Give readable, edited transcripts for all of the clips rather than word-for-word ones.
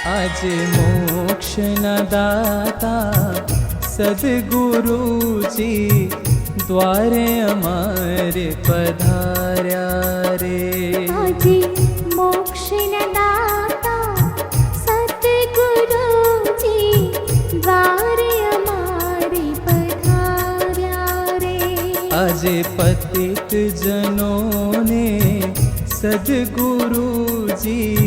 આજે મોક્ષના દાતા સદગુરુજી દ્વારે અમારે પધાર્યા રે. આજે મોક્ષના દાતા સદગુરુજી દ્વારે અમારે પધાર્યા રે. આજે પતિત જનોને સદગુરુજી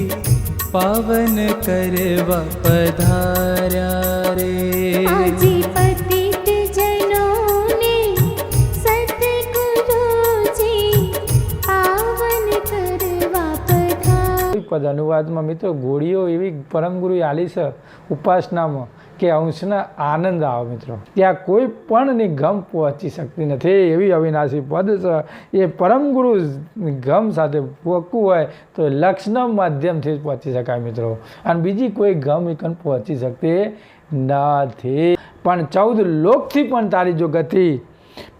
પાવન કરવા પધાર્યા રે. આજે પતિત જનોને સદગુરુજી પાવન કરવા પધાર્યા. પદ અનુવાદમાં મિત્રો ગોળીઓ એવી પરમગુરુ આલી છે ઉપાસનામાં કે અંશના આનંદ આવે મિત્રો. ત્યાં કોઈ પણની ગમ પહોંચી શકતી નથી એવી અવિનાશી પદ છે. એ પરમગુરુ ગમ સાથે પહોંચવું હોય તો લક્ષના માધ્યમથી જ પહોંચી શકાય મિત્રો. અને બીજી કોઈ ગમ એકન પહોંચી શકતી નથી. પણ 14 લોકથી પણ તારી જો ગતિ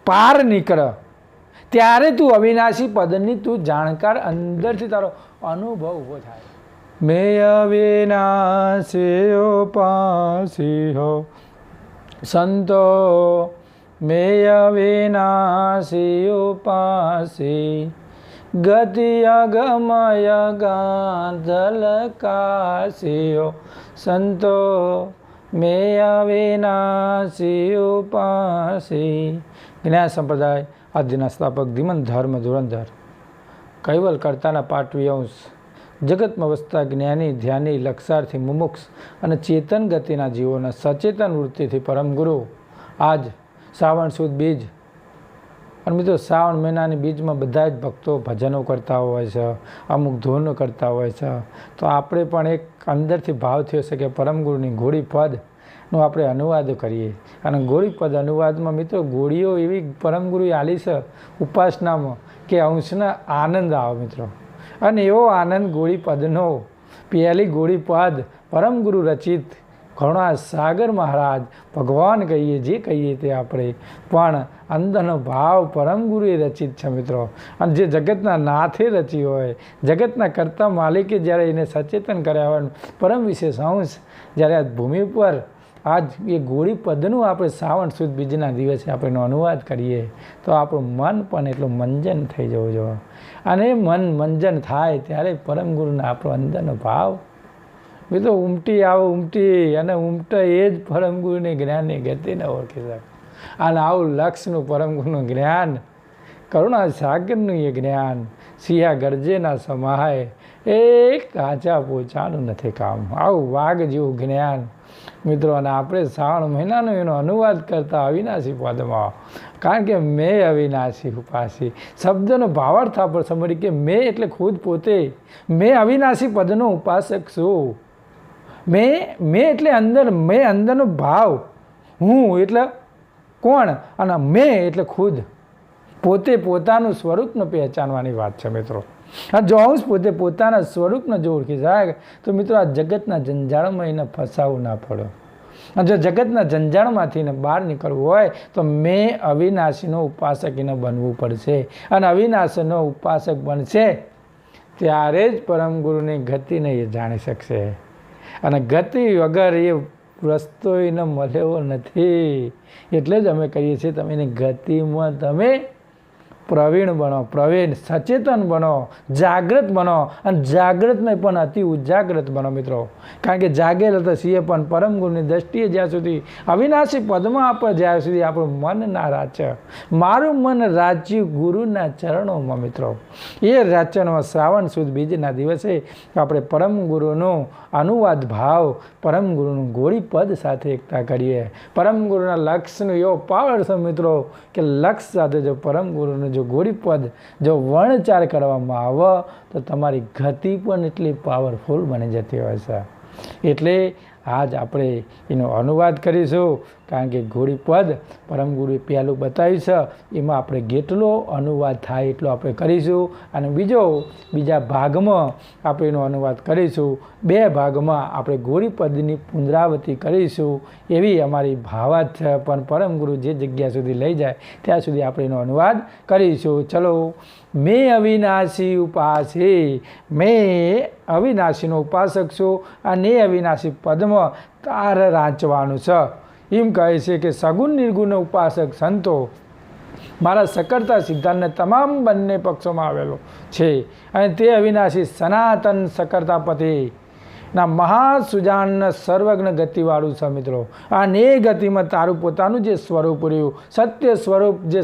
પાર નીકળે ત્યારે તું અવિનાશી પદની તું જાણકાર અંદરથી તારો અનુભવ ઊભો થાય. મેં અવિનાશી ઉપાસી હો સંતો, મેં અવિનાશી ઉપાસી ગતિ અગમય ગાંધલકાશી હો સંતો, મેં અવિનાશી ઉપાસી. જ્ઞાન સંપ્રદાય આદ્યના સ્થાપક ધીમન ધર્મ ધુરંધર કૈવલ કરતાના પાટવી અંશ જગતમાં વસતા જ્ઞાની ધ્યાની લક્ષાર્થી મુમુક્ષ અને ચેતન ગતિના જીવોના સચેતન વૃત્તિથી પરમગુરુ આજ શ્રાવણ સુદ બીજ. અને મિત્રો શ્રાવણ મહિનાની બીજમાં બધા જ ભક્તો ભજનો કરતા હોય છે, અમુક ધૂન કરતા હોય છે. તો આપણે પણ એક અંદરથી ભાવ થયો છે કે પરમગુરુની ઘોડી પદનો આપણે અનુવાદ કરીએ. અને ઘોડી પદ અનુવાદમાં મિત્રો ગોળીઓ એવી પરમગુરુ આલી છે ઉપાસનામાં કે અંશના આનંદ આવે મિત્રો. અને એવો આનંદ ગોળી પદનો પહેલી ગોળી પદ પરમગુરુ રચિત ઘણા સાગર મહારાજ ભગવાન કહીએ જે કહીએ તે આપણે પણ અંદરનો ભાવ પરમગુરુએ રચિત છે મિત્રો. અને જે જગતના નાથે રચી હોય, જગતના કરતા માલિકે જ્યારે એને સચેતન કર્યા હોય, પરમ વિશેષ અંશ જ્યારે આ ભૂમિ પર આજ એ ગોળી પદનું આપણે શ્રાવણ સુદ બીજના દિવસે આપણે એનો અનુવાદ કરીએ તો આપણું મન પણ એટલું મંજન થઈ જવું જોઈએ. અને મન મંજન થાય ત્યારે પરમગુરુના આપણો અંદરનો ભાવ મિત્રો ઉમટી આવે, ઉમટી અને ઉમટે એ જ પરમગુરુની જ્ઞાનની ગતિને ઓળખી શકે. અને આવું લક્ષનું પરમગુરુનું જ્ઞાન, કરુણા સાગરનું એ જ્ઞાન સિંહા ગરજેના સમાય એ કાચા પોચાનું નથી કામ. આવું વાઘ જેવું જ્ઞાન મિત્રો. અને આપણે શ્રાવણ મહિનાનો એનો અનુવાદ કરતા અવિનાશી પદમાં, કારણ કે મેં અવિનાશી ઉપાસી શબ્દનો ભાવાર્થ આપણે સમજી કે મેં એટલે ખુદ પોતે, મેં અવિનાશી પદનો ઉપાસક છું. મેં એટલે અંદર, મેં અંદરનો ભાવ, હું એટલે કોણ, અને મેં એટલે ખુદ પોતે પોતાનું સ્વરૂપને પહેચાનવાની વાત છે મિત્રો. જો અંશ પોતે પોતાના સ્વરૂપને જો ઓળખી જાય તો મિત્રો આ જગતના જંજાળમાં એને ફસાવું ના પડે. અને જો જગતના જંજાળમાંથી બહાર નીકળવું હોય તો મેં અવિનાશીનો ઉપાસક એને બનવું પડશે. અને અવિનાશીનો ઉપાસક બનશે ત્યારે જ પરમગુરુની ગતિને એ જાણી શકશે. અને ગતિ વગર એ રસ્તો એને મળ્યો નથી. એટલે જ અમે કહીએ છીએ તમે એની ગતિમાં તમે પ્રવીણ બનો, પ્રવીણ સચેતન બનો, જાગૃત બનો. અને જાગૃતમાં પણ અતિ ઉજાગ્રત બનો મિત્રો. કારણ કે જાગેલ તો છીએ પણ પરમગુરુની દ્રષ્ટિએ જ્યાં સુધી અવિનાશી પદમાં આપણે જ્યાં સુધી આપણું મન ના રાચે, મારું મન રાચ્યું ગુરુના ચરણોમાં મિત્રો. એ રાચનમાં શ્રાવણ સુદ બીજના દિવસે આપણે પરમગુરુનો અનુવાદ ભાવ પરમગુરુનું ગોળી પદ સાથે એકતા કરીએ. પરમગુરુના લક્ષનું એવો પાવર છે મિત્રો કે લક્ષ સાથે જો પરમગુરુનું જો ગોળી પદ જો વર્ણચાર કરવામાં આવે તો તમારી ગતિ પણ એટલી પાવરફુલ બની જતી હોય છે. એટલે આજ આપણે એનો અનુવાદ કરીશું, કારણ કે ઘોડી પદ પરમ ગુરુએ પહેલું બતાવ્યું છે, એમાં આપણે જેટલો અનુવાદ થાય એટલો આપણે કરીશું. અને બીજા ભાગમાં આપણે એનો અનુવાદ કરીશું. 2 ભાગમાં આપણે ઘોડી પદની પુનરાવૃત્તિ કરીશું, એવી અમારી ભાવાત છે. પણ પરમ ગુરુ જે જગ્યા સુધી લઈ જાય ત્યાં સુધી આપણે એનો અનુવાદ કરીશું. ચલો. મેં અવિનાશી ઉપાસે, મેં અવિનાશીનો ઉપાસક છું. અને અવિનાશી પદમાં તાર રાંચવાનું છે. એમ કહે છે કે સગુણ નિર્ગુણ ઉપાસક સંતો મારા સકળતા સિદ્ધાંતને તમામ બંને પક્ષોમાં આવેલો છે. અને તે અવિનાશી સનાતન સકળતાપતિ ના મહાસુજાન સર્વજ્ઞ ગતિવાળું છે. મિત્રો, અને ગતિમાં તારું પોતાનું જે સ્વરૂપ રહ્યું, સત્ય સ્વરૂપ, જે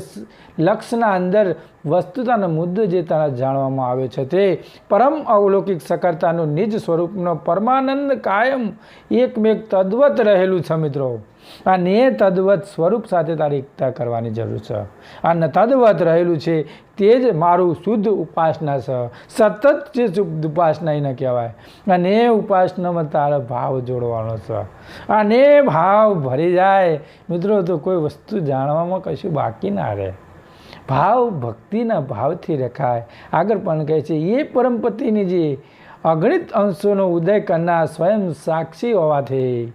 લક્ષના અંદર વસ્તુતાનો મુદ્દો જે તારા જાણવામાં આવે છે, તે પરમ અવલૌકિક સકળતાનું નિજ સ્વરૂપનો પરમાનંદ કાયમ એકમેક તદ્વત રહેલું છે. મિત્રો, અને તદ્વત સ્વરૂપ સાથે તારી એકતા કરવાની જરૂર છે. અને તદ્વત રહેલું છે તે જ મારું શુદ્ધ ઉપાસના છે. સતત જે શુદ્ધ ઉપાસના એને કહેવાય. અને ઉપાસનામાં તારો ભાવ જોડવાનો છે. અને ભાવ ભરી જાય મિત્રો, તો કોઈ વસ્તુ જાણવામાં કશું બાકી ના રહે. ભાવ ભક્તિના ભાવથી રખાય. આગળ પણ કહે છે, એ પરમપતિની જે અગણિત અંશોનો ઉદય કરનાર સ્વયં સાક્ષી હોવાથી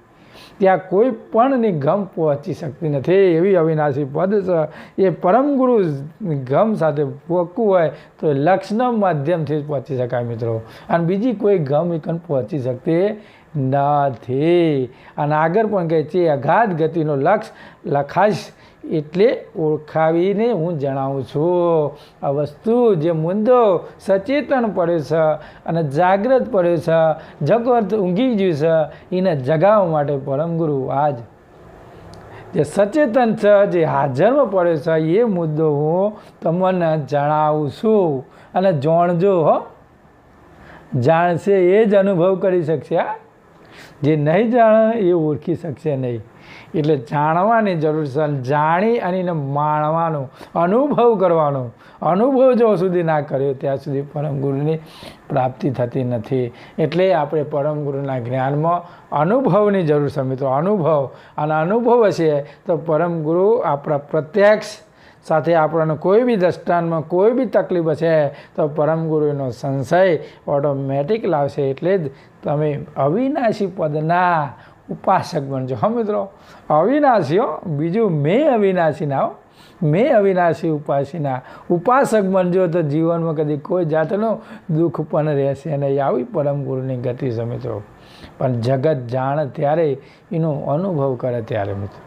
ત્યાં કોઈ પણની ગમ પહોંચી શકતી નથી. એવી અવિનાશી પદ છે. એ પરમ ગુરુ ગમ સાથે પહોંચવું હોય તો લક્ષના માધ્યમથી જ પહોંચી શકાય. મિત્રો, અને બીજી કોઈ ગમ એકન પહોંચી શકતી નથી. અને આગળ પણ કહે છે, અગાધ ગતિનો લક્ષ લખાશ એટલે ઓળખાવીને હું જણાવું છું. આ વસ્તુ જે મુદ્દો સચેતન પડે છે અને જાગ્રત પડે છે, જગત ઊંઘી ગયું છે, એને જગાવવા માટે પરમગુરુ આજ જે સચેતન છે, જે હાજરમાં પડે છે, એ મુદ્દો હું તમને જણાવું છું. અને જાણજો હો, જાણશે એ જ અનુભવ કરી શકશે. જે નહીં જાણે એ ઓળખી શકશે નહીં. એટલે જાણવાની જરૂર છે. જાણી અને એને માણવાનો, અનુભવ કરવાનો. અનુભવ જો સુધી ના કર્યો ત્યાં સુધી પરમગુરુની પ્રાપ્તિ થતી નથી. એટલે આપણે પરમગુરુના જ્ઞાનમાં અનુભવની જરૂર છે. મિત્રો, અનુભવ, અને અનુભવ હશે તો પરમગુરુ આપણા પ્રત્યક્ષ સાથે આપણને કોઈ બી દ્રષ્ટાંતમાં કોઈ બી તકલીફ હશે તો પરમગુરુનો સંશય ઓટોમેટિક લાવશે. એટલે જ તમે અવિનાશી પદના ઉપાસક બનજો. હા મિત્રો, અવિનાશીઓ, બીજું મેં અવિનાશી ના, મેં અવિનાશી ઉપાસીના ઉપાસક બનજો તો જીવનમાં કદી કોઈ જાતનું દુઃખ પણ રહેશે નહીં. આવી પરમગુરુની ગતિ છે. મિત્રો, પણ જગત જાણે ત્યારે એનો અનુભવ કરે ત્યારે. મિત્રો,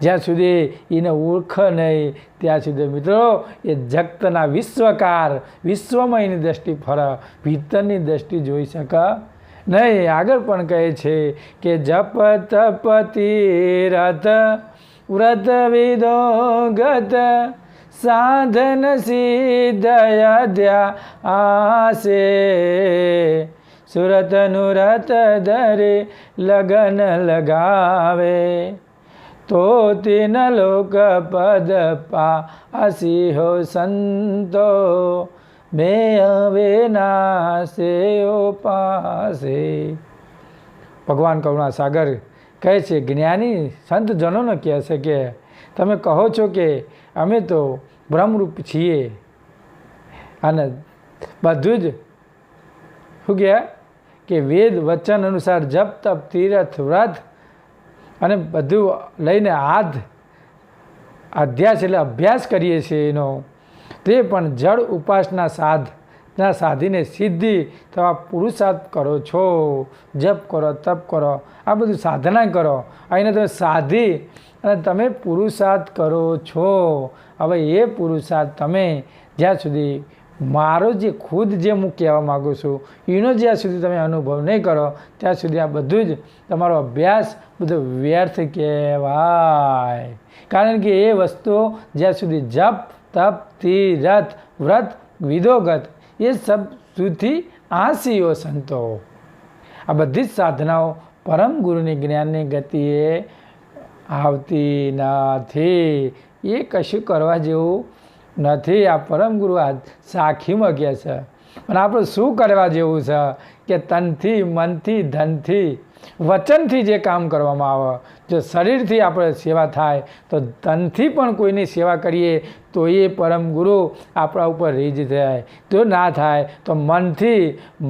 જ્યાં સુધી એને ઓળખ નહીં ત્યાં સુધી મિત્રો એ જગતના વિશ્વકાર, વિશ્વમાં એની દ્રષ્ટિ ફરે, ભીતરની દ્રષ્ટિ જોઈ શકે નહીં. આગળ પણ કહે છે કે જપ તપ તીરથ વ્રત વિદો ગત સાધન સિદ્ધયા આસે સુરત નુરત ધરે લગન લગાવે તો તેન લોક પદ પાસી હો સંતો મેં અવિનાશે ઉપાસે. ભગવાન કરુણા સાગર કહે છે, જ્ઞાની સંતજનોને કહે છે કે તમે કહો છો કે અમે તો બ્રહ્મરૂપ છીએ અને બધું જ શું કહે કે વેદ વચન અનુસાર જપ તપ તીરથ વ્રત અને બધું લઈને અધ્યાસ એટલે અભ્યાસ કરીએ છીએ એનો, તે પણ જળ ઉપાસના સાધના સાધીને સિદ્ધિ થવા પુરુષાર્થ કરો છો. જપ કરો, તપ કરો, આ બધું સાધના કરો, અહીંને તમે સાધી અને તમે પુરુષાર્થ કરો છો. હવે એ પુરુષાર્થ તમે જ્યાં સુધી મારો જે ખુદ જે હું કહેવા માગું છું એનો જ્યાં સુધી તમે અનુભવ નહીં કરો ત્યાં સુધી આ બધું જ તમારો અભ્યાસ બધો વ્યર્થ કહેવાય. કારણ કે એ વસ્તુઓ જ્યાં સુધી જપ તપ તીરથ વ્રત વિદોગત એ સબ સુધી આસીઓ સંતો, આ બધી જ સાધનાઓ પરમ ગુરુની જ્ઞાનની ગતિએ આવતી નથી. એ કશું કરવા જેવું નથી. આ પરમ ગુરુ આ સાખીમાં કહે છે. અને આપણે શું કરવા જેવું છે કે તનથી, મનથી, ધનથી, વચનથી જે કામ કરવામાં આવે, જો શરીરથી આપણે સેવા થાય તો ધનથી પણ કોઈની સેવા કરીએ તો એ પરમ ગુરુ આપણા ઉપર રીઝ થાય. જો ના થાય તો મનથી,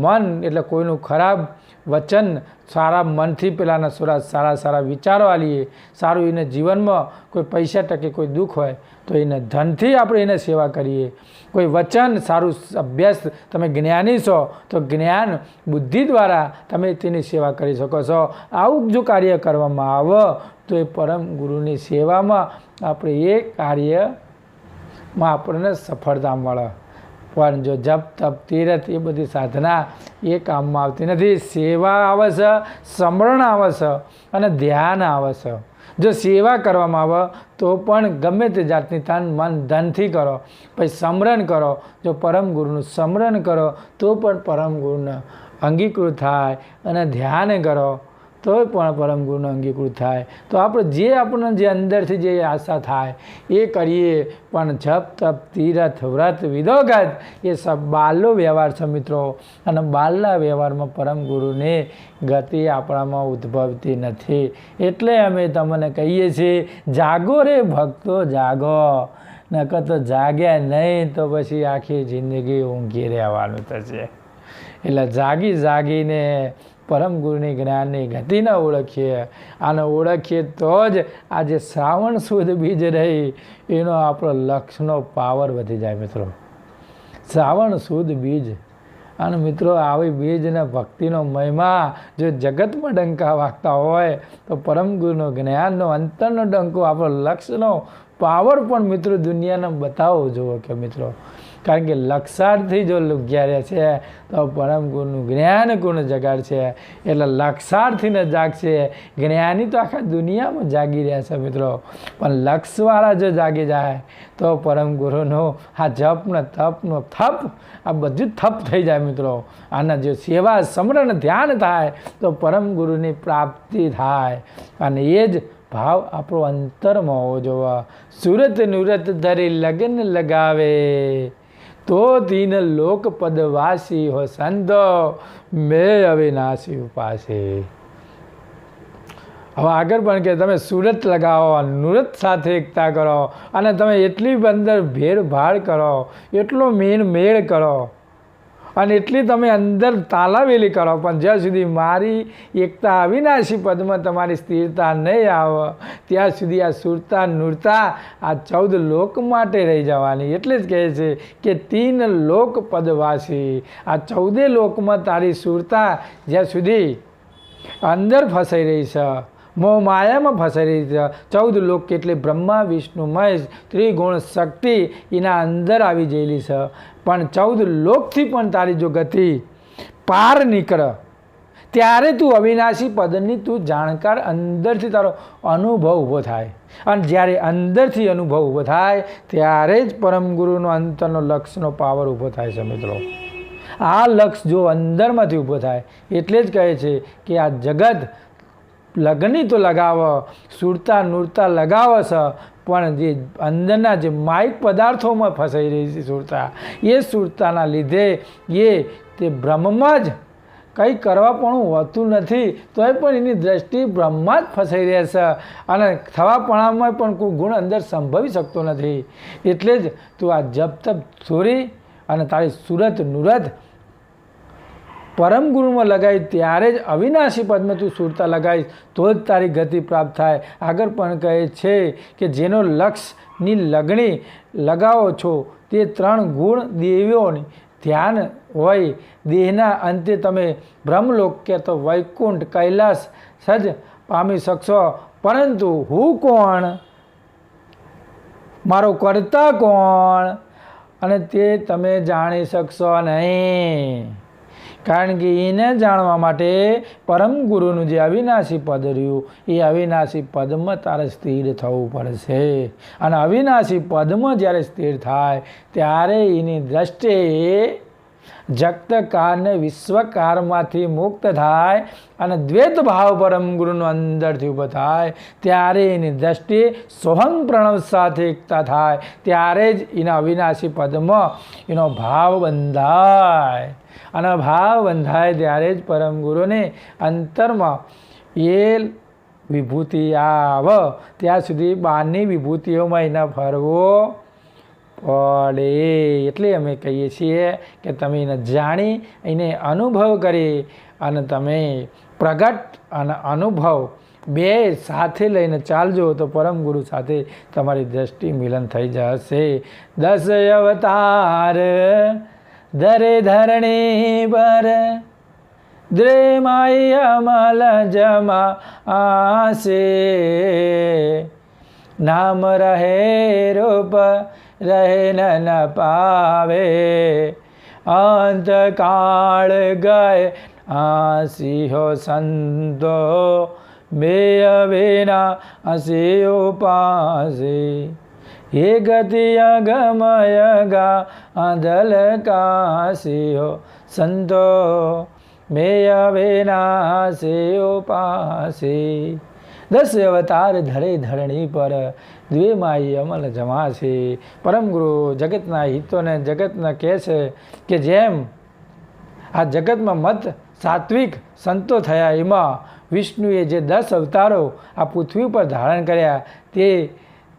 મન એટલે કોઈનું ખરાબ વચન સારા મનથી પેલાના સારા વિચારો આલીએ, સારું એને જીવનમાં કોઈ પૈસા ટકે કોઈ દુઃખ હોય તો એને ધનથી આપણે એને સેવા કરીએ. કોઈ વચન સારું અભ્યાસ, તમે જ્ઞાની છો તો જ્ઞાન બુદ્ધિ દ્વારા તમે તેની સેવા કરી શકો છો. આવું જો કાર્ય કરવામાં આવે તો એ પરમ ગુરુની સેવામાં આપણે એ કાર્યમાં આપણને સફળતા મળે. પણ જો જપ તપ તીરથ એ બધી સાધના એ કામમાં આવતી નથી. સેવા આવે છે, સ્મરણ આવે છે અને ધ્યાન આવે છે. જો સેવા કરવામાં આવે તો પણ ગમે તે જાતની તન મન ધનથી કરો, પછી સ્મરણ કરો. જો પરમ ગુરુનું સ્મરણ કરો તો પણ પરમ ગુરુને અંગીકૃત થાય, અને ધ્યાન કરો તો પણ પરમ ગુરુનો અંગીકૃત થાય. તો આપણે જે આપણને જે અંદરથી જે આશા થાય એ કરીએ. પણ જપ તપ તીરથ વ્રત વિદોગત એ સબ બાલનો વ્યવહાર છે મિત્રો, અને બાલના વ્યવહારમાં પરમ ગુરુની ગતિ આપણામાં ઉદ્ભવતી નથી. એટલે અમે તમને કહીએ છીએ, જાગો રે ભક્તો જાગો, નકર તો જાગ્યા નહીં તો પછી આખી જિંદગી ઊંઘી રહેવાનું થશે. એટલે જાગીને પરમ ગુરુની જ્ઞાનની ગતિને ઓળખીએ, અને ઓળખીએ તો જ આજે શ્રાવણ સુદ બીજ રહી એનો આપણો લક્ષનો પાવર વધી જાય મિત્રો. શ્રાવણ સુદ બીજ, અને મિત્રો આવી બીજને ભક્તિનો મહિમા જો જગતમાં ડંકા વાગતા હોય તો પરમ ગુરુનો જ્ઞાનનો અંતરનો ડંકો આપણો લક્ષનો પાવર પણ મિત્રો દુનિયાને બતાવવો જુઓ કે મિત્રો. કારણ કે લક્ષાર્થથી જો લુગ્યા રહે છે તો પરમ ગુરુનું જ્ઞાન કોણ જગાડ છે. એટલે લક્ષાર્થીને જાગશે. જ્ઞાની તો આખા દુનિયામાં જાગી રહ્યા છે મિત્રો, પણ લક્ષવાળા જો જાગી જાય તો પરમ ગુરુનો આ જપનો તપનો થપ આ બધું થપ થઈ જાય મિત્રો. આના જો સેવા સ્મરણ ધ્યાન થાય તો પરમ ગુરુની પ્રાપ્તિ થાય, અને એ જ ભાવ આપણો અંતરમાં હોવો જોવા. સુરત નુરત ધરી લગન લગાવે તો તીન લોક પદવાસી હો સંતો મેં અવિનાશી ઉપાસે. હવે આગળ પણ કે તમે સુરત લગાવો, નુરત સાથે એકતા કરો, અને તમે એટલી અંદર ભેળભાળ કરો, એટલો મેળ કરો, અને એટલી તમે અંદર તાલાવેલી કરો, પણ જ્યાં સુધી મારી એકતા અવિનાશી પદમાં તમારી સ્થિરતા નહીં આવે ત્યાં સુધી આ સુરતા નૂરતા આ 14 લોક માટે રહી જવાની. એટલે જ કહે છે કે તીન લોક પદવાસી, આ 14 લોકમાં તારી સુરતા જ્યાં સુધી અંદર ફસાઈ રહી છે, મોહ માયામાં ફસાઈ રહી છે. 14 લોક એટલે બ્રહ્મા વિષ્ણુ મહેશ ત્રિગુણ શક્તિ એના અંદર આવી ગયેલી છે. પણ 14 લોકથી પણ તારી જો ગતિ પાર નીકળે ત્યારે તું અવિનાશી પદની તું જાણકાર અંદરથી તારો અનુભવ ઊભો થાય. અને જ્યારે અંદરથી અનુભવ ઊભો થાય ત્યારે જ પરમ ગુરુનો અંતરનો લક્ષનો પાવર ઊભો થાય છે મિત્રો. આ લક્ષ જો અંદરમાંથી ઊભો થાય એટલે જ કહે છે કે આ જગત લગની તો લગાવો, સુરતા નૂરતા લગાવે છે, પણ જે અંદરના જે માયિક પદાર્થોમાં ફસાઈ રહી છે સુરતા, એ સુરતાના લીધે તે બ્રહ્મમાં જ કંઈ કરવા પણ હોતું નથી, તોય પણ એની દ્રષ્ટિ બ્રહ્મમાં જ ફસાઈ રહે છે, અને થવાપણામાં પણ કોઈ ગુણ અંદર સંભવી શકતો નથી. એટલે જ તું આ જપ તપ છોડી અને તારી સુરત નુરત પરમ ગુરુમાં લગાવી ત્યારે જ અવિનાશી પદમાં તું સુરતા લગાવીશ તો જ તારી ગતિ પ્રાપ્ત થાય. આગળ પણ કહે છે કે જેનો લક્ષની લગણી લગાવો છો તે 3 ગુણ દેવીઓની ધ્યાન હોય, દેહના અંતે તમે બ્રહ્મલોક કે તો વૈકુંઠ કૈલાસ સજ પામી શકશો. પરંતુ હું કોણ, મારો કર્તા કોણ, અને તે તમે જાણી શકશો નહીં. કારણ કે એને જાણવા માટે પરમ ગુરુનું જે અવિનાશી પદ રહ્યું એ અવિનાશી પદમાં તારે સ્થિર થવું પડશે. અને અવિનાશી પદમાં જ્યારે સ્થિર થાય ત્યારે એની દ્રષ્ટિએ જગતકાર ને વિશ્વકારમાંથી મુક્ત થાય અને દ્વૈત ભાવ પરમ ગુરુનો અંદરથી ઊભો થાય ત્યારે એની દ્રષ્ટિ સોહમ પ્રણવ સાથે એકતા થાય ત્યારે જ એના અવિનાશી પદમાં એનો ભાવ બંધાય અને ભાવ બંધાય ત્યારે જ પરમ ગુરુને અંતરમાં એ વિભૂતિ આવે. ત્યાં સુધી બહારની વિભૂતિઓમાં એને ફરવો પડે. એટલે અમે કહીએ છીએ કે તમે એને જાણી એને અનુભવ કરી અને તમે પ્રગટ અને અનુભવ બે સાથે લઈને ચાલજો તો પરમ ગુરુ સાથે તમારી દ્રષ્ટિ મિલન થઈ જશે. 10 અવતાર ધરે ધરણી પર દ્રેમાય અમલ જમા આસે નામ રહે રૂપ રહે ન પાવે અંતકાળ ગયે આસિહો સંતો મેય વિના આસિયો પાસે હે ગતિ અગમય ગા આંધલ કાસિહો સંતો મેય વિના આસિયો પાસે. 10 અવતાર ધરે ધરણી પર દ્વેમાઈ અમલ જમાશે. પરમ ગુરુ જગતના હિતોને જગતના કહે છે કે જેમ આ જગતમાં મત સાત્વિક સંતો થયા એમાં વિષ્ણુએ જે 10 અવતારો આ પૃથ્વી પર ધારણ કર્યા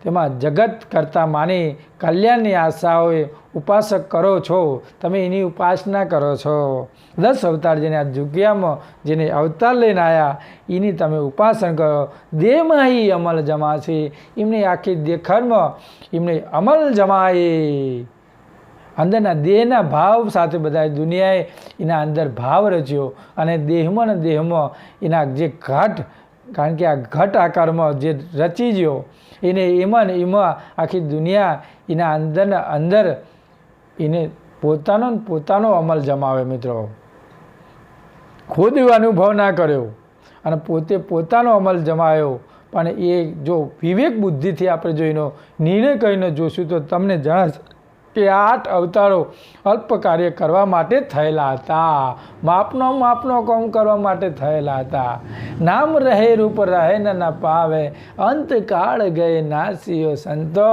તેમાં જગત કરતા માની કલ્યાણની આશાઓએ ઉપાસક કરો છો. તમે એની ઉપાસના કરો છો. 10 અવતાર જેને આ જગ્યામાં જેને અવતાર લઈને આવ્યા એની તમે ઉપાસના કરો. દેહમાં અમલ જમાશે. એમને આખી દેખરમાં એમને અમલ જમાય. અંદરના દેહના ભાવ સાથે બધા દુનિયાએ એના અંદર ભાવ રચ્યો અને દેહમાં ને દેહમાં એના જે ઘટ કારણ કે આ ઘટ આકારમાં જે રચી ગયો એને એમાં ને એમાં આખી દુનિયા એના અંદરના અંદર એને પોતાનો અમલ જમાવે. મિત્રો ખુદ અનુભવ ના કર્યો અને પોતાનો અમલ જમાયો પણ એ જો વિવેક બુદ્ધિથી આપણે જો એનો નિર્ણય કરીને જોશું તો તમને જણાશે કે 8 અવતારો અલ્પ કાર્ય કરવા માટે થયેલા હતા. માપનો કામ કરવા માટે થયેલા હતા. નામ રહે રૂપ રહે ન પાવે અંતકાળ ગયે નાસીઓ સંતો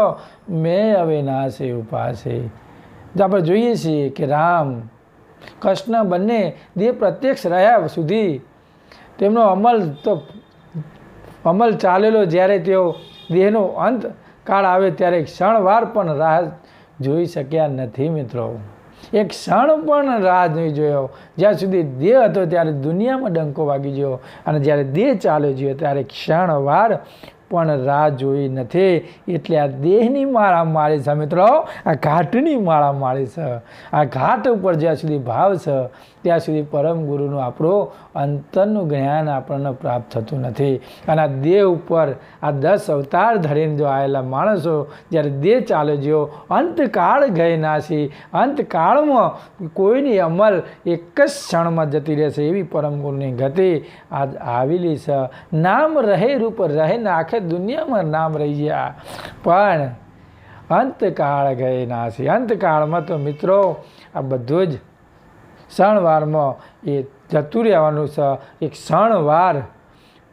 મેં હવે નાસી ઉપાસે. આપણે જોઈએ છીએ કે રામ કૃષ્ણ બંને દેહ પ્રત્યક્ષ રહ્યા સુધી તેમનો અમલ ચાલેલો. જ્યારે તેઓ દેહનો અંત કાળ આવે ત્યારે ક્ષણવાર પણ રાહ જોઈ શક્યા નથી. મિત્રો એક ક્ષણ પણ રાહ નહીં જોયો. જ્યાં સુધી દેહ હતો ત્યારે દુનિયામાં ડંકો વાગી ગયો અને જ્યારે દેહ ચાલ્યો ગયો ત્યારે ક્ષણવાર પણ રાહ જોઈ નથી. એટલે આ દેહની માળામાળી છે મિત્રો. આ ઘાટની માળામાળી છે. આ ઘાટ ઉપર જ્યાં સુધી ભાવ છે ત્યાં સુધી પરમ ગુરુનું આપણું અંતરનું જ્ઞાન આપણને પ્રાપ્ત થતું નથી. અને આ દેહ ઉપર આ 10 અવતાર ધરીને જો આવેલા માણસો જ્યારે દેહ ચાલ્યો ગયો અંતકાળ ગઈ નાસી. અંતકાળમાં કોઈની અમલ એક જ ક્ષણમાં જતી રહેશે એવી પરમ ગુરુની ગતિ આજ આવેલી છે. નામ રહે રૂપ રહે ને આખે દુનિયામાં નામ રહી ગયા પણ અંતકાળ ગયે નાસી. અંતકાળમાં તો મિત્રો આ બધું જ ક્ષણવારમાં એ જતું રહેવાનું છે. એક ક્ષણવાર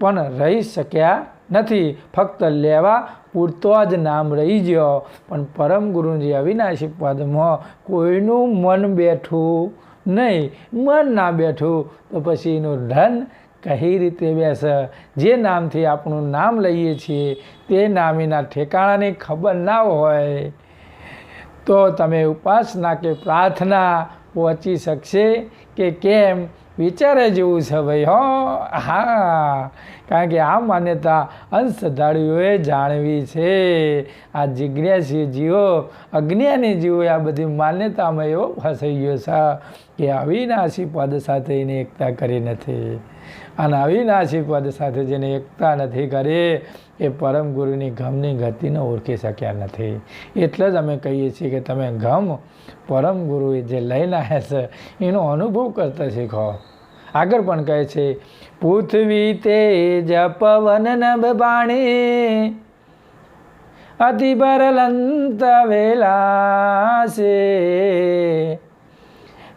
પણ રહી શક્યા નથી. ફક્ત લેવા પૂરતો જ નામ રહી ગયો પણ પરમ ગુરુજી અવિનાશી પદમાં કોઈનું મન બેઠું નહીં. મન ના બેઠું તો પછી એનું ધન કઈ રીતે બેસે. જે નામથી આપણું નામ લઈએ છીએ તે નામ એના ઠેકાણાની ખબર ના હોય તો તમે ઉપાસના કે પ્રાર્થના પહોંચી શકશે કે કેમ વિચારે જેવું છે ભાઈ. હા કારણ કે આ માન્યતા અંશધાળીઓએ જાણવી છે. આ જિજ્ઞાસી જીવો અજ્ઞાની જીવો આ બધી માન્યતામાં એવો ફસાઈ ગયો છે કે અવિનાશી પદ સાથે એની એકતા કરી નથી. અને અવિનાશી પદ સાથે જેને એકતા નથી કરી એ પરમ ગુરુની ગમની ગતિને ઓળખી શક્યા નથી. એટલે જ અમે કહીએ છીએ કે તમે ગમ પરમ ગુરુએ જે લઈને આવ્યા છે એનો અનુભવ કરતા શીખો. આગળ પણ કહે છે પૃથ્વી તેજ પવન નભ પાણી અતિ પરલંત વેલાશે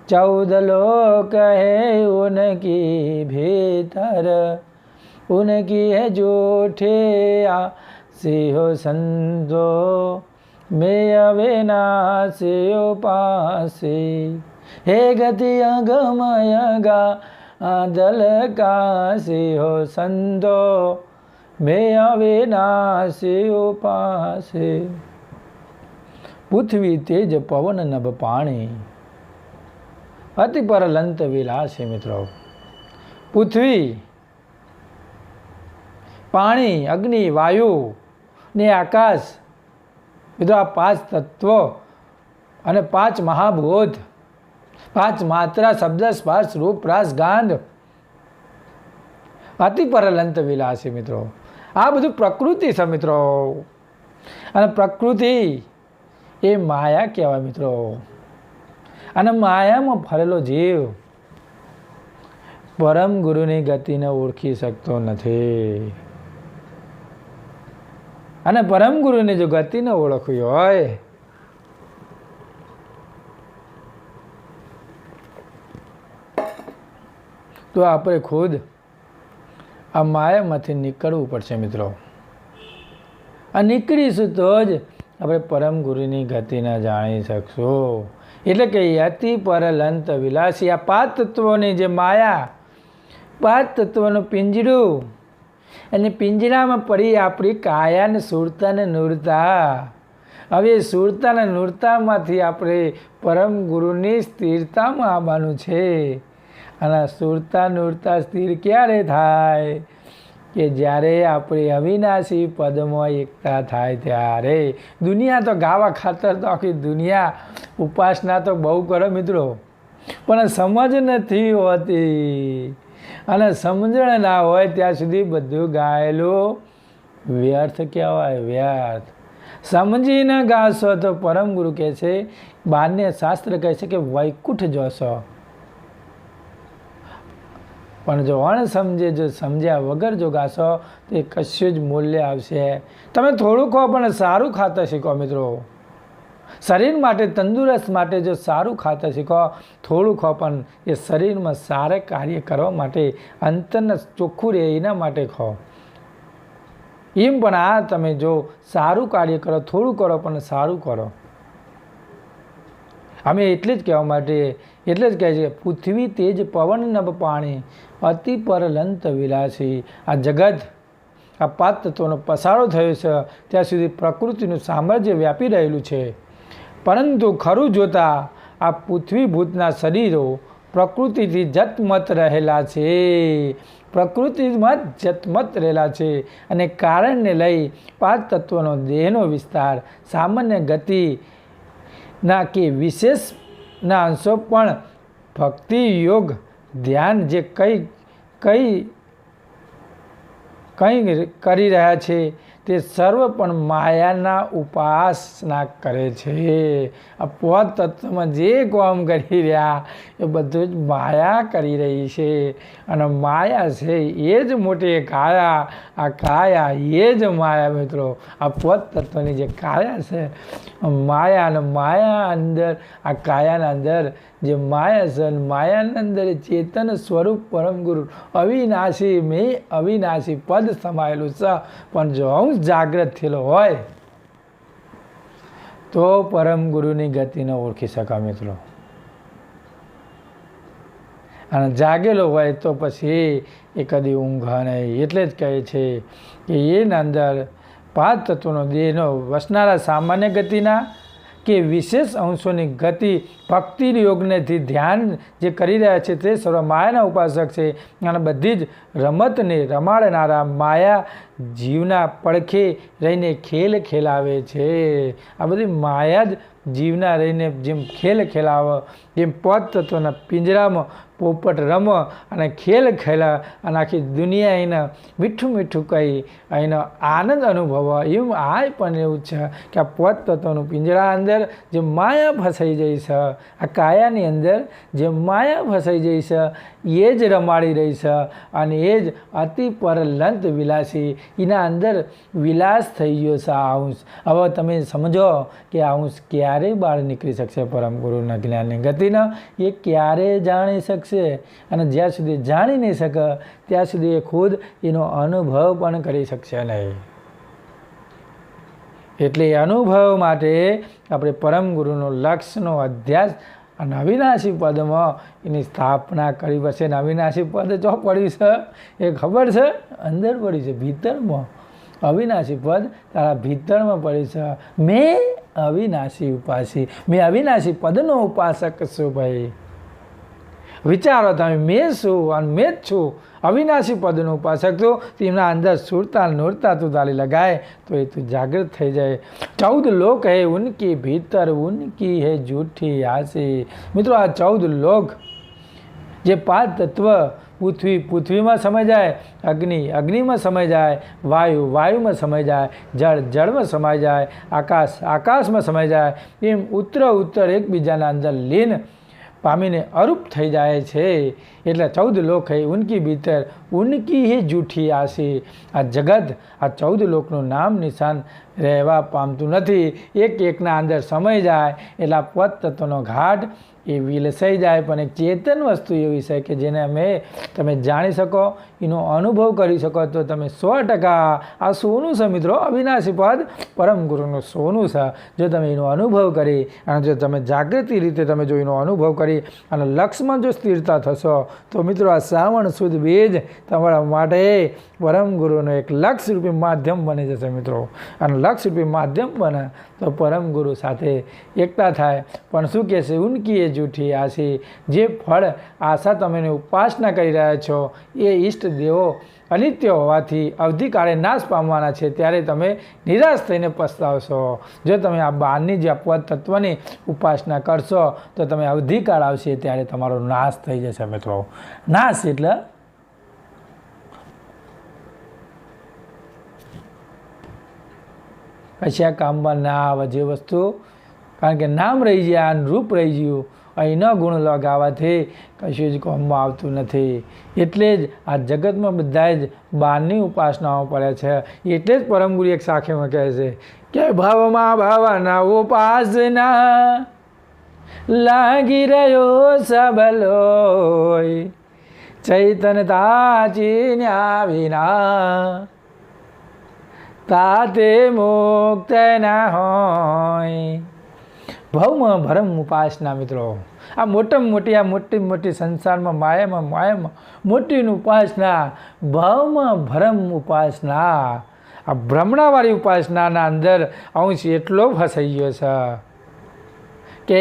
14 लोक है उनकी भीतर, उनकी है जो ठेयासी हो संतो, में अविनाशी उपासी। हे गति अगमय गादल काशी हो संतो, में अविनाशी उपासी। पृथ्वी तेज पवन नभ पाणी, अति परलंत विलासी। मित्रों, पृथ्वी, पाणी, अग्नि, वायु ने आकाश, મિત્રો આ 5 તત્વો અને 5 મહાભૂત, 5 માત્રા, શબ્દ, સ્પર્શ, રૂપ, રસ, ગંધ, અતિ પરલંત વિલાસી। મિત્રો આ બધું પ્રકૃતિ છે મિત્રો, અને પ્રકૃતિ એ માયા કહેવાય મિત્રો, અને માયામાં ફરેલો જીવ પરમ ગુરુની ગતિને ઓળખી શકતો નથી, અને પરમ ગુરુની જો ગતિને ઓળખવી હોય તો આપણે ખુદ આ માયામાંથી નીકળવું પડશે મિત્રો, આ નીકળીશું તો જ આપણે પરમ ગુરુની ગતિને જાણી શકશું। એટલે કે અતિ પરલંત વિલાસી આ 5 તત્વોની જે માયા, 5 તત્વોનું પિંજરું, અને પિંજરામાં પડી આપણી કાયાને સુરતાને નૂરતા। હવે સુરતાને નૂરતામાંથી આપણે પરમ ગુરુની સ્થિરતામાં આવવાનું છે, અને સુરતા નૂરતા સ્થિર ક્યારે થાય કે જ્યારે આપણે અવિનાશી પદમાં એકતા થાય ત્યારે। દુનિયા તો ગાવા ખાતર તો આખી દુનિયા ઉપાસના તો બહુ કરે મિત્રો, પણ સમજ નથી હોતી, અને સમજણ ના હોય ત્યાં સુધી બધું ગાયેલું વ્યર્થ કહેવાય, વ્યર્થ। સમજીને ગાશો તો પરમ ગુરુ કહે છે, બારને શાસ્ત્ર કહે છે કે વૈકુંઠ જોશો, પણ જો અણસમજે, જો સમજ્યા વગર જો ગાશો તો એ કશું જ મૂલ્ય આવશે। તમે થોડું ખો પણ સારું ખાતા શીખો મિત્રો, શરીર માટે, તંદુરસ્ત માટે જો સારું ખાતા શીખો, થોડું ખો પણ એ શરીરમાં સારા કાર્ય કરવા માટે, અંતરને ચોખ્ખું રહે એના માટે ખો। એમ પણ આ તમે જો સારું કાર્ય કરો, થોડું કરો પણ સારું કરો। અમે એટલે જ કહેવા માટે, એટલે જ કહે છે પૃથ્વી તેજ પવન નભ પાણી, અતિ પરલંત વિલાસી। આ જગત, આ 5 તત્વોનો પસારો થયો છે ત્યાં સુધી પ્રકૃતિનું સામ્રાજ્ય વ્યાપી રહેલું છે, પરંતુ ખરું જોતા આ પૃથ્વીભૂતના શરીરો પ્રકૃતિથી જતમત રહેલા છે, પ્રકૃતિમાં જતમત રહેલા છે, અને કારણને લઈ 5 તત્વોનો દેહનો વિસ્તાર, સામાન્ય ગતિના કે વિશેષના અંશો પણ ભક્તિ, યોગ, ધ્યાન જે કંઈ કરી રહ્યા છે તે સર્વ પણ માયાના ઉપાસના કરે છે। આ 5 તત્વમાં જે કામ કરી રહ્યા એ બધું જ માયા કરી રહી છે, અને માયા છે એ જ મોટી કાયા। આ કાયા એ જ માયા મિત્રો, આ 5 તત્વની જે કાયા છે માયા, અને માયા અંદર, આ કાયાના અંદર જે માયા છે, માયાના અંદર ચેતન સ્વરૂપ પરમ ગુરુ અવિનાશી, મેં અવિનાશી પદ સમાયેલું છે, પણ જો હું જાગ્રત થયેલો હોય તો પરમ ગુરુની ગતિને ઓળખી શકાય મિત્રો, અને જાગેલો હોય તો પછી એ કદી ઊંઘ નહીં। એટલે જ કહે છે કે એના અંદર 5 તત્વોનો દેહનો વસનારા સામાન્ય ગતિના કે વિશેષ અંશોની ગતિ, ભક્તિ યોગનેથી ધ્યાન જે કરી રહ્યા છે તે સર્વ માયાના ઉપાસક છે, અને બધી જ રમતને રમાડનારા માયા જીવના પડખે રહીને ખેલ ખેલાવે છે। આ બધી માયા જ જીવના રહીને જેમ ખેલ ખેલાવે, જેમ 5 તત્વોના પિંજરામાં પોપટ રમો અને ખેલ ખેલા અને આખી દુનિયા એને મીઠું મીઠું કહી એનો આનંદ અનુભવો. એમ આ પણ એવું છે કે આ પોત તત્વનું પિંજરા અંદર જે માયા ફસાઈ જાય છે, આ કાયાની અંદર જે માયા ફસાઈ જાય છે એ જ રમાડી રહી છે અને એ જ અતિ પરલંત વિલાસી એના અંદર વિલાસ થઈ ગયો છે આ અંશ. હવે તમે સમજો કે આ અંશ ક્યારે બહાર નીકળી શકશે પરમ ગુરુના જ્ઞાનની ગતિના, એ ક્યારે જાણી શકશે. અને જ્યાં સુધી જાણી નહીં શકે ત્યાં સુધી એ ખુદ એનો અનુભવ પણ કરી શકશે નહીં. એટલે અનુભવ માટે આપણે પરમ ગુરુનો લક્ષનો અધ્યાસ અને અવિનાશી પદમાં એની સ્થાપના કરવી પડશે. અને અવિનાશી પદ જો પડ્યું છે એ ખબર છે, અંદર પડ્યું છે ભીતરમાં. અવિનાશી પદ તારા ભીતરમાં પડ્યું છે. મેં અવિનાશી ઉપાસી, મેં અવિનાશી પદનો ઉપાસક છું. ભાઈ વિચારો તમે, મેં છું અને મેં જ છું અવિનાશી પદનો ઉપાસક છું. તેમના અંદર સુરતા નૂરતા તું તાલી લગાય તો એ તું જાગૃત થઈ જાય. 14 લોક હૈ ઉનકી ભીતર, ઉનકી હૈ જૂઠી આસી. મિત્રો આ 14 લોક જે 5 તત્વ, પૃથ્વી પૃથ્વીમાં સમય જાય, અગ્નિ અગ્નિમાં સમય જાય, વાયુ વાયુમાં સમય જાય, જળ જળમાં સમાઈ જાય, આકાશ આકાશમાં સમાઈ જાય. એમ ઉત્તર એકબીજાના અંદર લીન પામીને અરૂપ થઈ જાય છે. એટલે 14 લોક હૈ ઉનકી ભીતર, ઉનકી હે જૂઠી આસી. આ જગત આ 14 લોકનું નામ નિશાન રહેવા પામતું નથી. એકના અંદર સમય જાય એટલે આ પોત તત્વનો ઘાટ એ વિલસાઈ જાય. પણ એક ચેતન વસ્તુ એવી છે કે જેને તમે જાણી શકો, એનો અનુભવ કરી શકો તો તમે 100% આ સોનું છે મિત્રો, અવિનાશી પદ પરમ ગુરુનું સોનું છે. જો તમે એનો અનુભવ કરી અને જો તમે જાગૃતિ રીતે તમે જો એનો અનુભવ કરી અને લક્ષમાં જો સ્થિરતા થશો તો મિત્રો આ શ્રાવણ સુદ બીજ તમારા માટે પરમ ગુરુનું એક લક્ષરૂપી માધ્યમ બની જશે મિત્રો. અને લક્ષરૂપી માધ્યમ બને તો પરમ ગુરુ સાથે એકતા થાય. પણ શું કહેશે? ઉનકી એ જૂઠી આશી. જે ફળ આશા તમે ઉપાસના કરી રહ્યા છો એ ઈષ્ટ દેવો અનિત્ય હોવાથી અવધિકાળે નાશ પામવાના છે. ત્યારે તમે નિરાશ થઈને પસ્તાવશો. જો તમે આ બહારની જે અપવાદ તત્વની ઉપાસના કરશો તો તમે અવધિકાળ આવશે ત્યારે તમારો નાશ થઈ જશે મિત્રો. નાશ એટલે પછી આ કામમાં ના આવે જે વસ્તુ, કારણ કે નામ રહી ગયા અને રૂપ રહી ગયું, અહીંનો ગુણ લગાવવાથી કશું જ કામમાં આવતું નથી. એટલે જ આ જગતમાં બધા જ બહારની ઉપાસનાઓ પડે છે. એટલે જ પરમ ગુરુ એક સાખીમાં કહે છે કે ભાવમાં ભાવના ઉપાસના લાગી રહ્યો સબલોય, ચૈતનતા ચીન્યા વિના તાતે મુક્ત ના હોય. ભવમાં ભરમ ઉપાસના મિત્રો, આ મોટી મોટી સંસારમાં માયામાં મોટીની ઉપાસના, ભવમાં ભરમ ઉપાસના, આ ભ્રમણાવાળી ઉપાસનાના અંદર અંશ એટલો ફસાઈ ગયો છે કે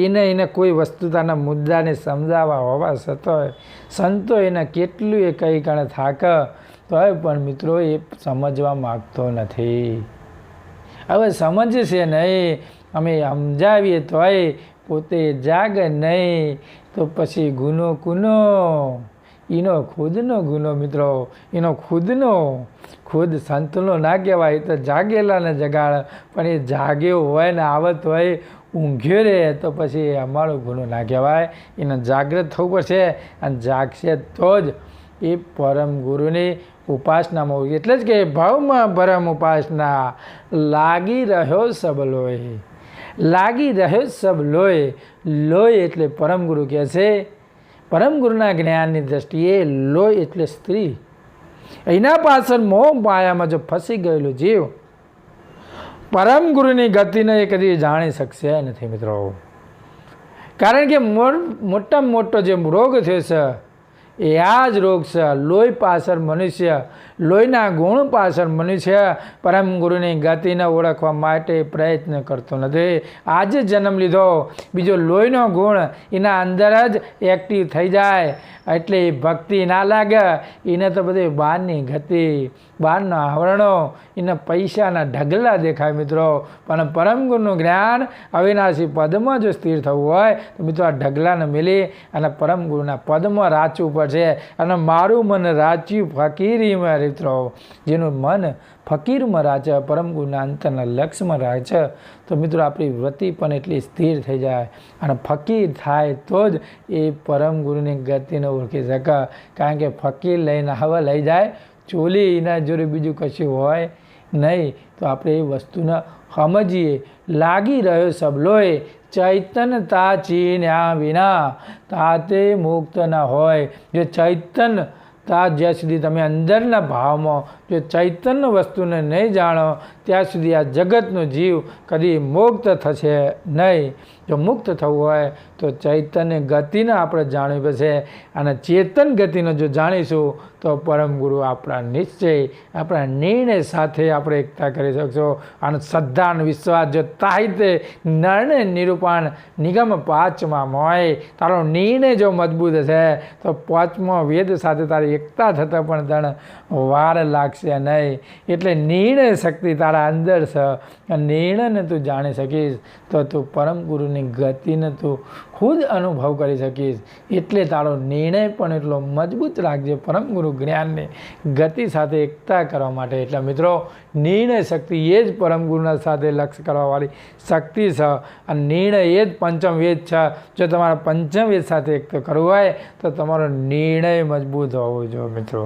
એને કોઈ વસ્તુતાના મુદ્દાને સમજાવવા હોવા છતાંય સંતો એને કેટલું એ કંઈ ગણે થાક તોય પણ મિત્રો એ સમજવા માગતો નથી. હવે સમજશે નહીં, અમે સમજાવીએ તોય પોતે જાગ નહીં તો પછી ગુનો કુનો? એનો ખુદનો ગુનો મિત્રો, એનો ખુદ સંતનો ના કહેવાય, તો જાગેલાને જગાડ. પણ એ જાગ્યો હોય ને આવત હોય ઊંઘ્યો રહે તો પછી અમારો ગુનો ના કહેવાય. એને જાગૃત થવું પડશે અને જાગશે તો જ એ પરમ ગુરુની ઉપાસનામાં હોય. એટલે જ કે ભાવમાં પરમ ઉપાસના લાગી રહ્યો સબ લોય, લાગી રહ્યો સબ લોય. લોય એટલે પરમ ગુરુ કહે છે. પરમ ગુરુના જ્ઞાનની દ્રષ્ટિએ લોય એટલે સ્ત્રી. એના પાછળ મોહ માયામાં જો ફસી ગયેલો જીવ પરમ ગુરુની ગતિને એ કદી જાણી શકશે નથી મિત્રો. કારણ કે મોટામાં મોટો જે રોગ થયો છે એ આ જ રોગ છે. લોહી પાછળ મનુષ્ય, લોહીના ગુણ પાછળ મનુષ્ય પરમ ગુરુની ગતિને ઓળખવા માટે પ્રયત્ન કરતો નથી. આજે જન્મ લીધો, બીજો લોહીનો ગુણ એના અંદર જ એક્ટિવ થઈ જાય એટલે ભક્તિ ના લાગે. એને તો બધી બહારની ગતિ, બહારના આવરણો, એને પૈસાના ઢગલા દેખાય મિત્રો. પણ પરમ ગુરુનું જ્ઞાન અવિનાશી પદમાં જો સ્થિર થવું હોય તો મિત્રો આ ઢગલાને મેલી અને પરમ ગુરુના પદમાં રાચવું પડશે. અને મારું મન રાચ્યું ફકીરીમાં મિત્રો. જેનું મન ફકીરમાં રાચે, પરમ ગુરુના અંતરના લક્ષ્યમાં રાચે તો મિત્રો આપણી વૃત્તિ પણ એટલી સ્થિર થઈ જાય. અને ફકીર થાય તો જ એ પરમ ગુરુની ગતિને ઓળખી શકે. કારણ કે ફકીર લઈને હવે લઈ જાય ચોલી, એના જોડે બીજું કશું હોય નહીં. તો આપણે એ વસ્તુને સમજીએ. લાગી રહ્યો સબલોય ચૈતનતા ચીન્યા વિના તાતે મુક્ત ન હોય. જો ચૈતનતા જ્યાં સુધી તમે અંદરના ભાવમાં જો ચૈતન્ય વસ્તુને નહીં જાણો ત્યાં સુધી આ જગતનો જીવ કદી મુક્ત થશે નહીં. જો મુક્ત થવું હોય તો ચૈતન્ય ગતિને આપણે જાણવી પડશે. અને ચેતન ગતિને જો જાણીશું તો પરમ ગુરુ આપણા નિશ્ચય, આપણા નિર્ણય સાથે આપણે એકતા કરી શકશો. અને શ્રદ્ધા અને વિશ્વાસ જો તાહિતે નિર્ણય નિરૂપણ નિગમ પાંચમાં હોય, તારો નિર્ણય જો મજબૂત હશે તો પાંચમો વેદ સાથે તારી એકતા થતાં પણ તને વાર લાગશે નહીં. એટલે નિર્ણય શક્તિ તારા અંદર છે. નિર્ણયને તું જાણી શકીશ તો તું પરમ ગુરુની ગતિને તું ખુદ અનુભવ કરી શકીશ. એટલે તારો નિર્ણય પણ એટલો મજબૂત રાખજે પરમ ગુરુ જ્ઞાનની ગતિ સાથે એકતા કરવા માટે. એટલે મિત્રો નિર્ણય શક્તિ એ જ પરમ ગુરુના સાથે લક્ષ્ય કરવાવાળી શક્તિ છે. અને નિર્ણય એ જ પંચમ વેદ છે. જો તમારા પંચમ વેદ સાથે એક કરવું હોય તો તમારો નિર્ણય મજબૂત હોવો જોઈએ મિત્રો.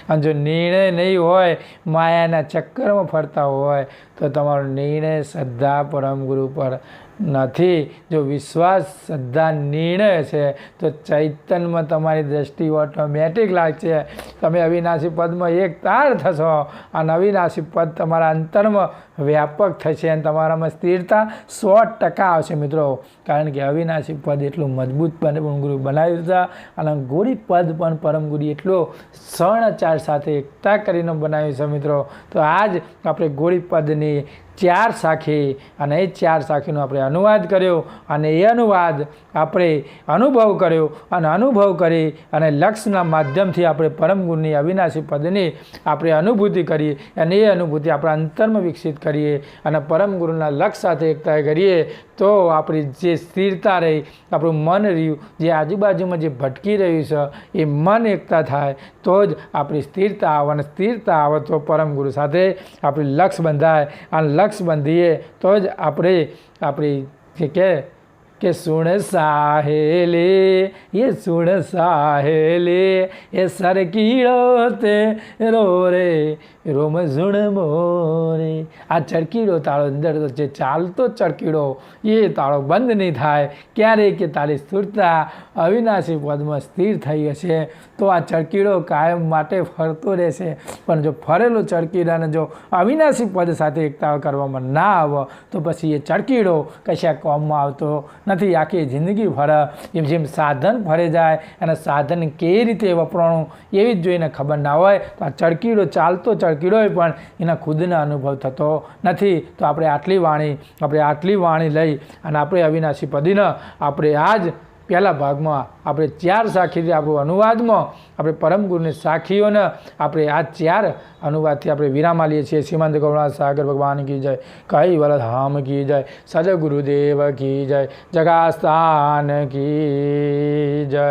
અને જો નિર્ણય નહીં હોય, માયાના ચક્કરમાં ફરતા હોય તો તમારો નિર્ણય શ્રદ્ધા પરમ ગુરુ પર નથી. જો વિશ્વાસ, શ્રદ્ધા, નિર્ણય છે તો ચૈતન્યમાં તમારી દ્રષ્ટિ ઓટોમેટિક લાગશે. તમે અવિનાશી પદમાં એક તાર થશો અને અવિનાશી પદ તમારા અંતરમાં વ્યાપક થશે અને તમારામાં સ્થિરતા 100% આવશે મિત્રો. કારણ કે અવિનાશી પદ એટલું મજબૂત પરમ ગુરુ બનાવ્યું છે. અને ગોરી પદ પણ પરમ ગુરુ એટલો સ્વર્ણચાર સાથે એકતા કરીને બનાવ્યું છે મિત્રો. તો આજ આપણે ગોરી પદની 4 સાખી અને એ 4 સાખીનો આપણે અનુવાદ કર્યો. અને એ અનુવાદ આપણે અનુભવ કર્યો અને અનુભવ કરી અને લક્ષના માધ્યમથી આપણે પરમ ગુરુની અવિનાશી પદની આપણે અનુભૂતિ કરીએ. અને એ અનુભૂતિ આપણા અંતરમાં વિકસિત કરીએ અને પરમ ગુરુના લક્ષ સાથે એકતા કરીએ તો આપણી જે સ્થિરતા રહી, આપણું મન રહ્યું જે આજુબાજુમાં જે ભટકી રહ્યું છે એ મન એકતા થાય તો જ આપણી સ્થિરતા આવે. અને સ્થિરતા આવે તો પરમ ગુરુ સાથે આપણી લક્ષ બંધાય. અને લક્ષ બંધીએ તો જ આપણી કે સુણ સાહેલે એ સુણ સાહેલે એ સરકીડો તે રો રે રોમ ઝુણ મોરે. આ ચરકીડો તાળો અંદર જે ચાલતો ચરકીડો એ તાળો બંધ નહીં થાય ક્યારેય કે તારી સ્થિરતા અવિનાશી પદમાં સ્થિર થઈ હશે તો આ ચરકીડો કાયમ માટે ફરતો રહેશે. પણ જો ફરેલો ચરકીડાને જો અવિનાશી પદ સાથે એકતા કરવામાં ના આવે તો પછી એ ચરકીડો કશા કામમાં આવતો નથી. આખી જિંદગી ફરે. એમ જેમ સાધન ફરે જાય અને સાધન કેવી રીતે વપરાણું એવી જ જોઈને ખબર ના હોય તો આ ચરકીડો ચાલતો ચરકીડો પણ એના ખુદનો અનુભવ થતો નથી. તો આપણે આટલી વાણી લઈ અને આપણે અવિનાશી પદીને આપણે આજ પહેલા ભાગમાં આપણે 4 સાખીથી આપણું અનુવાદમાં આપણે પરમ ગુરુની સાખીઓને આપણે આ 4 અનુવાદથી આપણે વિરામ આલીએ છીએ. શ્રીમંત ગૌરાંગ સાગર ભગવાન કી જય, કૈવલ ધામ કી જય, સદગુરુદેવ કી જય, જગાસ્થાન કી જય.